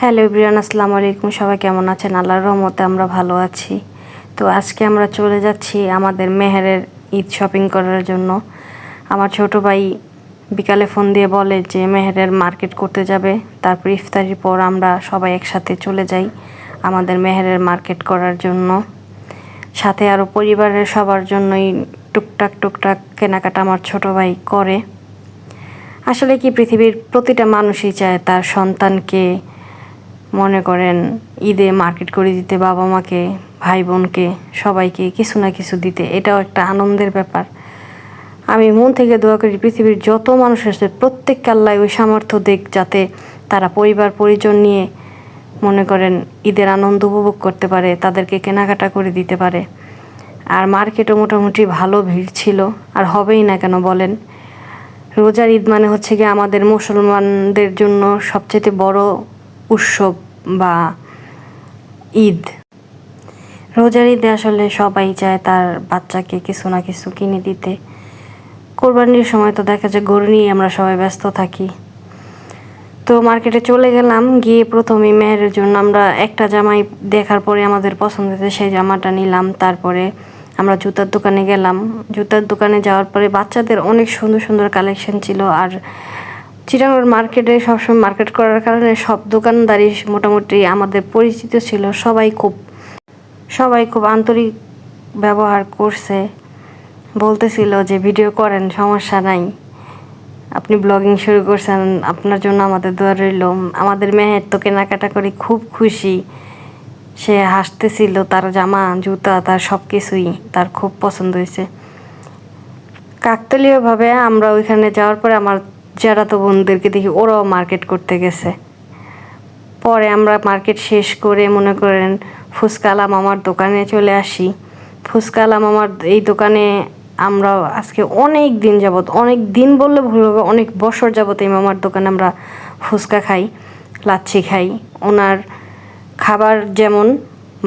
Hello everyone, আসসালামু আলাইকুম। সবাই কেমন আছেন? আল্লাহর রহমতে আমরা ভালো আছি। তো আজকে আমরা চলে যাচ্ছি আমাদের মেহেরের ঈদ শপিং করার জন্য। আমার ছোট ভাই বিকালে ফোন দিয়ে বলে যে মেহেরের মার্কেট করতে যাবে, তারপর ইফতারির পর আমরা সবাই একসাথে চলে যাই আমাদের মেহেরের মার্কেট করার জন্য। সাথে আরও পরিবারের সবার জন্যই টুকটাক কেনাকাটা আমার ছোট ভাই করে। আসলে কি, পৃথিবীর প্রতিটা মানুষই চায় তার সন্তানকে মনে করেন ঈদে মার্কেট করে দিতে, বাবা মাকে, ভাই বোনকে, সবাইকে কিছু না কিছু দিতে। এটাও একটা আনন্দের ব্যাপার। আমি মন থেকে দোয়া করি পৃথিবীর যত মানুষ আছে প্রত্যেককে আল্লাহ ওই সামর্থ্য দেখ, যাতে তারা পরিবার পরিজন নিয়ে মনে করেন ঈদের আনন্দ উপভোগ করতে পারে, তাদেরকে কেনাকাটা করে দিতে পারে। আর মার্কেটও মোটামুটি ভালো ভিড় ছিল, আর হবেই না কেন বলেন। রোজার ঈদ মানে হচ্ছে গিয়ে আমাদের মুসলমানদের জন্য সবচেয়ে বড় উৎসব বা ঈদ। রোজার ঈদে আসলে সবাই চায় তার বাচ্চাকে কিছু না কিছু কিনে দিতে। কোরবানির সময় তো দেখা যায় গরু নিয়ে আমরা সবাই ব্যস্ত থাকি। তো মার্কেটে চলে গেলাম, গিয়ে প্রথমে মেয়ের জন্য আমরা একটা জামাই দেখার পরে আমাদের পছন্দ হয়েছে, সেই জামাটা নিলাম। তারপরে আমরা জুতার দোকানে গেলাম। জুতার দোকানে যাওয়ার পরে বাচ্চাদের অনেক সুন্দর সুন্দর কালেকশন ছিল। আর চিটাগং মার্কেটে সবসময় মার্কেট করার কারণে সব দোকানদারই মোটামুটি আমাদের পরিচিত ছিল। সবাই খুব আন্তরিক ব্যবহার করছে, বলতেছিল যে ভিডিও করেন, সমস্যা নাই, আপনি ব্লগিং শুরু করছেন, আপনার জন্য আমাদের দোয়া রইল। আমাদের মেহের তো কেনাকাটা করে খুব খুশি, সে হাসতেছিল। তার জামা, জুতা, তার সব কিছুই তার খুব পছন্দ হয়েছে। কাকতালীয়ভাবে আমরা ওইখানে যাওয়ার পরে আমার যারা তো বোনদেরকে দেখি ওরাও মার্কেট করতে গেছে। পরে আমরা মার্কেট শেষ করে মনে করেন ফুচকা মামার দোকানে চলে আসি। ফুচকা মামার এই দোকানে আমরা আজকে অনেক দিন বললে ভুল হবে, অনেক বছর যাবত এই মামার দোকানে আমরা ফুচকা খাই, লাচ্ছি খাই। ওনার খাবার যেমন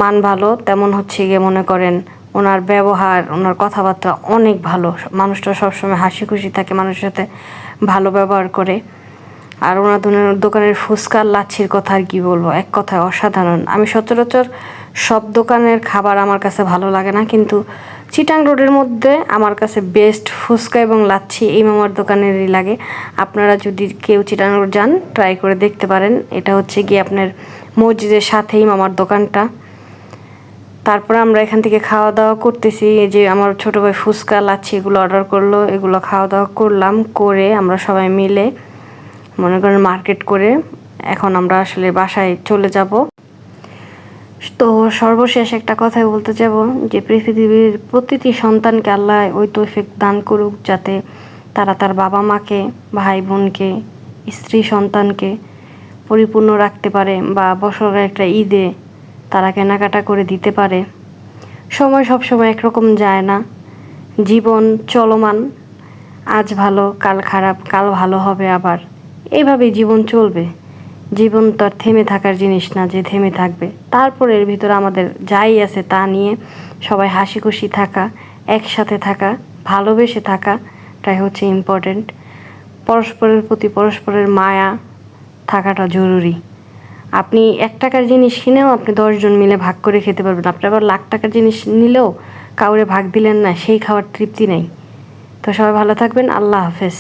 মান ভালো, তেমন হচ্ছে গিয়ে মনে করেন ওনার ব্যবহার, ওনার কথাবার্তা অনেক ভালো। মানুষটা সবসময় হাসি খুশি থাকে, মানুষের সাথে ভালো ব্যবহার করে। আর ওনার দোকানের ফুচকার লাচ্ছির কথা আর কি বলবো, এক কথায় অসাধারণ। আমি সচরাচর সব দোকানের খাবার আমার কাছে ভালো লাগে না, কিন্তু চিটাং রোডের মধ্যে আমার কাছে বেস্ট ফুচকা এবং লাচ্ছি এই মামার দোকানেরই লাগে। আপনারা যদি কেউ চিটাং রোড যান, ট্রাই করে দেখতে পারেন। এটা হচ্ছে গিয়ে আপনার মসজিদের সাথেই মামার দোকানটা। তারপরে আমরা এখান থেকে খাওয়া দাওয়া করতেছি। এই যে আমার ছোটো ভাই ফুচকা লাচ্ছি এগুলো অর্ডার করলো, এগুলো খাওয়া দাওয়া করলাম। করে আমরা সবাই মিলে মনে করেন মার্কেট করে এখন আমরা আসলে বাসায় চলে যাব। তো সর্বশেষ একটা কথাই বলতে যাব যে পৃথিবীর প্রতিটি সন্তানকে আল্লাহ ওই তৌফিক দান করুক, যাতে তারা তার বাবা মাকে, ভাই বোনকে, স্ত্রী সন্তানকে পরিপূর্ণ রাখতে পারে, বা বছরের একটা ঈদে তারা কেনাকাটা করে দিতে পারে। সময় সবসময় একরকম যায় না, জীবন চলমান। আজ ভালো, কাল খারাপ, কাল ভালো হবে আবার, এইভাবেই জীবন চলবে। জীবন তো আর থেমে থাকার জিনিস না যে থেমে থাকবে। তারপরে এর ভিতরে আমাদের যাই আছে তা নিয়ে সবাই হাসি খুশি থাকা, একসাথে থাকা, ভালোবেসে থাকাটাই হচ্ছে ইম্পর্টেন্ট। পরস্পরের প্রতি পরস্পরের মায়া থাকাটা জরুরি। আপনি 1 টাকার জিনিস কিনেও আপনি 10 জন মিলে ভাগ করে খেতে পারবেন। আপনি আবার লাখ টাকার জিনিস নিলেও কাউরে ভাগ দিলেন না, সেই খাওয়ার তৃপ্তি নেই। তো সবাই ভালো থাকবেন। আল্লাহ হাফেজ।